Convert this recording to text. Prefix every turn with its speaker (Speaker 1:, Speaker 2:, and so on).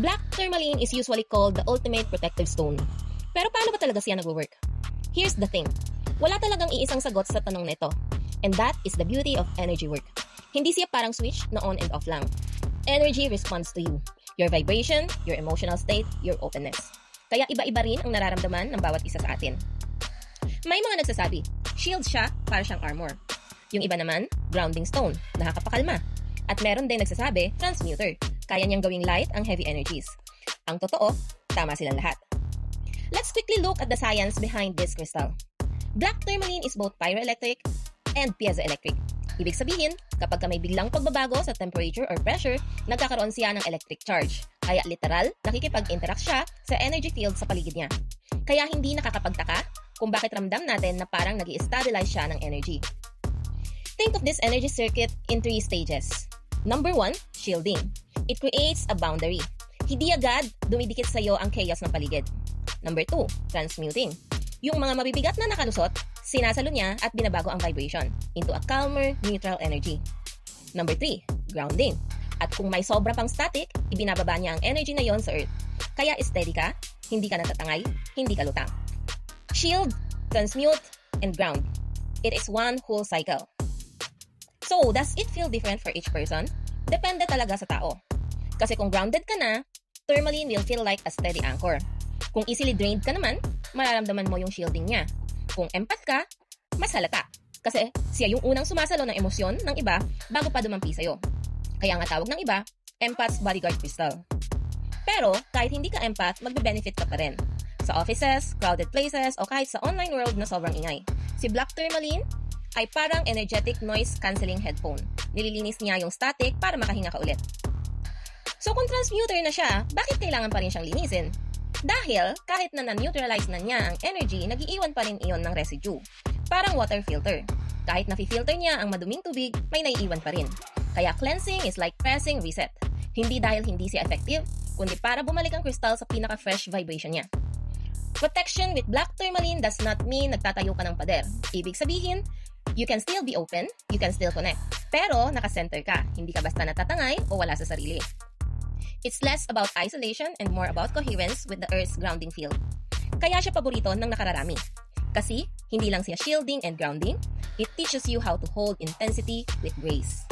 Speaker 1: Black tourmaline is usually called the ultimate protective stone. Pero paano ba talaga siya nagwo-work? Here's the thing. Wala talagang iisang sagot sa tanong nito. And that is the beauty of energy work. Hindi siya parang switch na on and off lang. Energy responds to you. Your vibration, your emotional state, your openness. Kaya iba-iba rin ang nararamdaman ng bawat isa sa atin. May mga nagsasabi, shield siya para siyang armor. Yung iba naman, grounding stone, nakakapakalma. At meron din nagsasabi, transmuter, kaya niyang gawing light ang heavy energies. Ang totoo, tama silang lahat. Let's quickly look at the science behind this crystal. Black tourmaline is both pyroelectric and piezoelectric. Ibig sabihin, kapag may biglang pagbabago sa temperature or pressure, nagkakaroon siya ng electric charge. Kaya literal, nakikipag-interact siya sa energy field sa paligid niya. Kaya hindi nakakapagtaka kung bakit ramdam natin na parang nag-i-stabilize siya ng energy. Think of this energy circuit in 3 stages. Number 1, shielding. It creates a boundary. Hindi agad dumidikit sa iyo ang chaos ng paligid. Number 2, transmuting. Yung mga mabibigat na nakalusot, sinasalo niya at binabago ang vibration into a calmer, neutral energy. Number 3, grounding. At kung may sobra pang static, ibinababa niya ang energy na yon sa earth. Kaya steady ka, hindi ka natatangay, hindi ka lutang. Shield, transmute, and ground. It is one whole cycle. So, does it feel different for each person? Depende talaga sa tao. Kasi kung grounded ka na, tourmaline will feel like a steady anchor. Kung easily drained ka naman, mararamdaman mo yung shielding niya. Kung empath ka, mas halata. Kasi siya yung unang sumasalo ng emosyon ng iba bago pa dumampi sa'yo. Kaya nga tawag ng iba, empath's bodyguard crystal. Pero kahit hindi ka empath, magbe-benefit ka pa rin. Sa offices, crowded places, o kahit sa online world na sobrang ingay. Si Black tourmaline ay parang energetic noise cancelling headphone. Nililinis niya yung static para makahinga ka ulit. So kung transmuter na siya, bakit kailangan pa rin siyang linisin? Dahil kahit na na-neutralize na niya ang energy, nag-iiwan pa rin iyon ng residue. Parang water filter. Kahit na-filter niya ang maduming tubig, may naiiwan pa rin. Kaya cleansing is like pressing reset. Hindi dahil hindi siya effective, kundi para bumalik ang crystal sa pinaka-fresh vibration niya. Protection with black tourmaline does not mean nagtatayo ka ng pader. Ibig sabihin, you can still be open, you can still connect. Pero naka-center ka, hindi ka basta natatangay o wala sa sarili. It's less about isolation and more about coherence with the Earth's grounding field. Kaya siya paborito ng nakararami. Kasi, hindi lang siya shielding and grounding, it teaches you how to hold intensity with grace.